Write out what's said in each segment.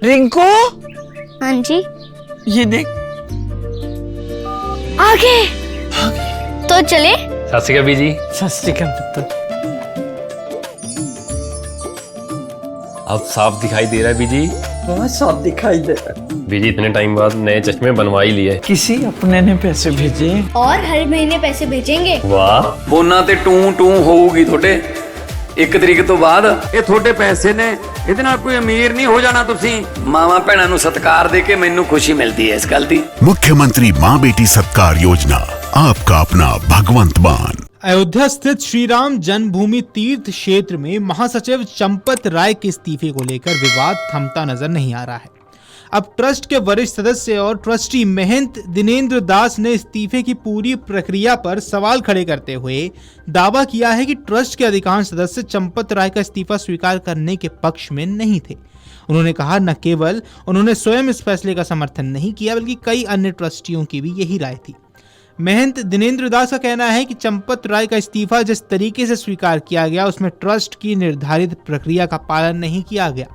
रिंकू, हाँ जी, ये देख। आगे तो चले। सत श्री अकाल बीजी। सत श्री अकाल पुत्र। अब साफ दिखाई दे रहा है बीजी। बहुत साफ दिखाई दे रहा है। बीजी इतने टाइम बाद नए चश्मे बनवा ही लिए। किसी अपने ने पैसे भेजे और हर महीने पैसे भेजेंगे। वाह। ਫੋਨਾਂ ਤੇ ਟੂ ਟੂ ਹੋਊਗੀ ਤੁਹਾਡੇ 1 ਤਰੀਕ ਤੋਂ ਬਾਅਦ। ਇਹ ਤੁਹਾਡੇ ਪੈਸੇ ਨੇ, ਇਹਦੇ ਨਾਲ ਕੋਈ ਅਮੀਰ ਨਹੀਂ ਹੋ ਜਾਣਾ ਤੁਸੀਂ। ਮਾਵਾਂ ਭੈਣਾਂ ਨੂੰ ਸਤਿਕਾਰ ਦੇ ਕੇ ਮੈਨੂੰ ਖੁਸ਼ੀ ਮਿਲਦੀ ਹੈ ਇਸ ਗੱਲ ਦੀ। मुख्यमंत्री माँ बेटी सत्कार योजना, आपका अपना भगवंत मान। अयोध्या स्थित श्री राम जन्मभूमि तीर्थ क्षेत्र में महासचिव चंपत राय के इस्तीफे को लेकर विवाद थमता नजर नहीं आ रहा है। अब ट्रस्ट के वरिष्ठ सदस्य और ट्रस्टी महंत दिनेंद्र दास ने इस्तीफे की पूरी प्रक्रिया पर सवाल खड़े करते हुए दावा किया है कि ट्रस्ट के अधिकांश सदस्य चंपत राय का इस्तीफा स्वीकार करने के पक्ष में नहीं थे। उन्होंने कहा न केवल उन्होंने स्वयं इस फैसले का समर्थन नहीं किया बल्कि कई अन्य ट्रस्टियों की भी यही राय थी। महंत दिनेंद्र दास का कहना है कि चंपत राय का इस्तीफा जिस तरीके से स्वीकार किया गया उसमें ट्रस्ट की निर्धारित प्रक्रिया का पालन नहीं किया गया।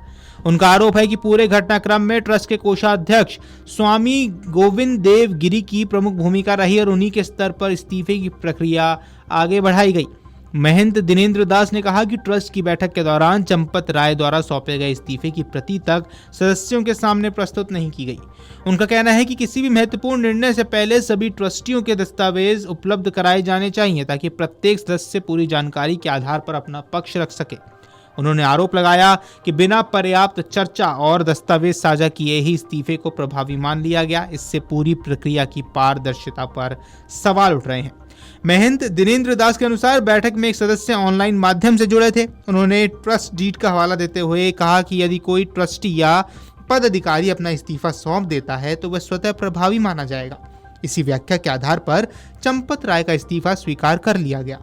उनका आरोप है कि पूरे घटनाक्रम में ट्रस्ट के कोषाध्यक्ष स्वामी गोविंद देव गिरी की प्रमुख भूमिका रही और उन्हीं के स्तर पर इस्तीफे की प्रक्रिया आगे बढ़ाई गई। महंत दिनेंद्र दास ने कहा कि ट्रस्ट की बैठक के दौरान चंपत राय द्वारा सौंपे गए इस्तीफे की प्रति तक सदस्यों के सामने प्रस्तुत नहीं की गई। उनका कहना है कि किसी भी महत्वपूर्ण निर्णय से पहले सभी ट्रस्टियों के दस्तावेज उपलब्ध कराए जाने चाहिए ताकि प्रत्येक सदस्य पूरी जानकारी के आधार पर अपना पक्ष रख सके। उन्होंने आरोप लगाया कि बिना पर्याप्त चर्चा और दस्तावेज साझा किए ही इस्तीफे को प्रभावी मान लिया गया। इससे पूरी प्रक्रिया की पारदर्शिता पर सवाल उठ रहे हैं। महंत दिनेंद्र दास के अनुसार बैठक में एक सदस्य ऑनलाइन माध्यम से जुड़े थे। उन्होंने ट्रस्ट डीड का हवाला देते हुए कहा कि यदि कोई ट्रस्टी या पद अधिकारी अपना इस्तीफा सौंप देता है तो वह स्वतः प्रभावी माना जाएगा। इसी व्याख्या के आधार पर चंपत राय का इस्तीफा स्वीकार कर लिया गया।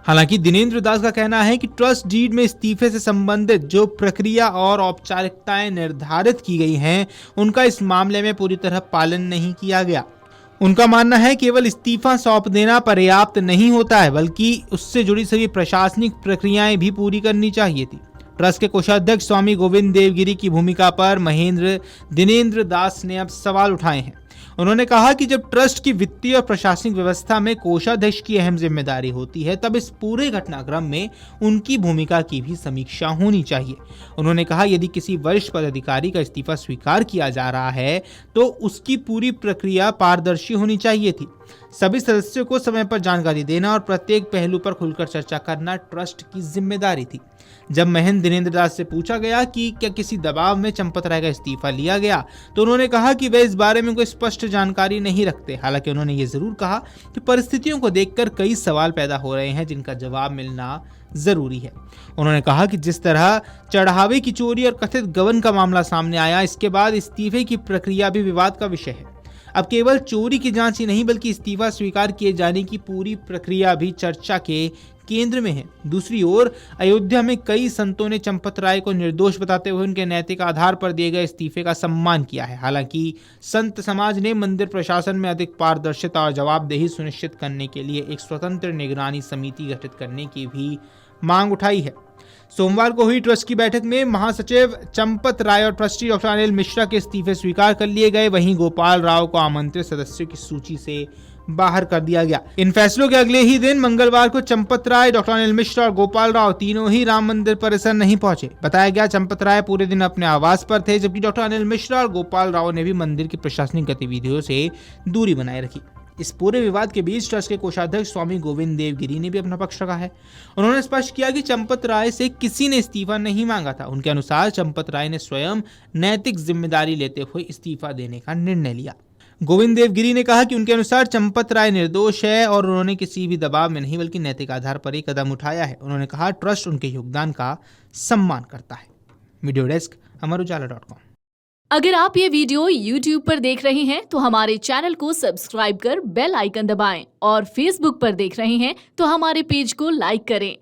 हालांकि दिनेंद्र दास का कहना है कि ट्रस्ट डीड में इस्तीफे से संबंधित जो प्रक्रिया और औपचारिकताएं निर्धारित की गई हैं उनका इस मामले में पूरी तरह पालन नहीं किया गया। उनका मानना है केवल इस्तीफा सौंप देना पर्याप्त नहीं होता है बल्कि उससे जुड़ी सभी प्रशासनिक प्रक्रियाएं भी पूरी करनी चाहिए थी। ट्रस्ट के कोषाध्यक्ष स्वामी गोविंद देवगिरी की भूमिका पर महेंद्र दिनेंद्र दास ने अब सवाल उठाए हैं। उन्होंने कहा कि जब ट्रस्ट की वित्तीय और प्रशासनिक व्यवस्था में कोषाध्यक्ष की अहम जिम्मेदारी होती है तब इस पूरे घटनाक्रम में उनकी भूमिका की भी समीक्षा होनी चाहिए। उन्होंने कहा यदि किसी वरिष्ठ पदाधिकारी का इस्तीफा स्वीकार किया जा रहा है तो उसकी पूरी प्रक्रिया पारदर्शी होनी चाहिए थी। सभी सदस्यों को समय पर जानकारी देना और प्रत्येक पहलू पर खुलकर चर्चा करना ट्रस्ट की जिम्मेदारी थी। जब महंत दिनेंद्र दास से पूछा गया कि क्या किसी दबाव में चंपत राय का इस्तीफा लिया गया तो उन्होंने कहा कि वे इस बारे में कोई स्पष्ट जानकारी नहीं रखते। हालांकि उन्होंने ये जरूर कहा कि परिस्थितियों को देखकर कई सवाल पैदा हो रहे हैं जिनका जवाब मिलना जरूरी है। उन्होंने कहा कि जिस तरह चढ़ावे की चोरी और कथित गबन का मामला सामने आया इसके बाद इस्तीफे की प्रक्रिया भी विवाद का विषय है। अब केवल चोरी की जांच ही नहीं बल्कि इस्तीफा स्वीकार किए जाने की पूरी प्रक्रिया भी चर्चा के केंद्र में है। दूसरी ओर अयोध्या में कई संतों ने चंपत राय को निर्दोष बताते हुए उनके नैतिक आधार पर दिए गए इस्तीफे का सम्मान किया है। हालांकि संत समाज ने मंदिर प्रशासन में अधिक पारदर्शिता और जवाबदेही सुनिश्चित करने के लिए एक स्वतंत्र निगरानी समिति गठित करने की भी मांग उठाई है। सोमवार को हुई ट्रस्ट की बैठक में महासचिव चंपत राय और ट्रस्टी डॉक्टर अनिल मिश्रा के इस्तीफे स्वीकार कर लिए गए। वहीं गोपाल राव को आमंत्रित सदस्यों की सूची से बाहर कर दिया गया। इन फैसलों के अगले ही दिन मंगलवार को चंपत राय, डॉक्टर अनिल मिश्रा और गोपाल राव तीनों ही राम मंदिर परिसर नहीं पहुंचे। बताया गया चंपत राय पूरे दिन अपने आवास पर थे जबकि डॉक्टर अनिल मिश्रा और गोपाल राव ने भी मंदिर की प्रशासनिक गतिविधियों से दूरी बनाए रखी। इस पूरे विवाद के बीच ट्रस्ट के कोषाध्यक्ष स्वामी गोविंद देवगिरी ने भी अपना पक्ष रखा है। उन्होंने स्पष्ट किया कि चंपत राय से किसी ने इस्तीफा नहीं मांगा था। उनके अनुसार चंपत राय ने स्वयं नैतिक जिम्मेदारी लेते हुए इस्तीफा देने का निर्णय लिया। गोविंद देवगिरी ने कहा कि उनके अनुसार चंपत राय निर्दोष है और उन्होंने किसी भी दबाव में नहीं बल्कि नैतिक आधार पर एक कदम उठाया है। उन्होंने कहा ट्रस्ट उनके योगदान का सम्मान करता है। वीडियो डेस्क अमरुजाला.com। अगर आप ये वीडियो YouTube पर देख रहे हैं तो हमारे चैनल को सब्सक्राइब कर बेल आइकन दबाएं और Facebook पर देख रहे हैं तो हमारे पेज को लाइक करें।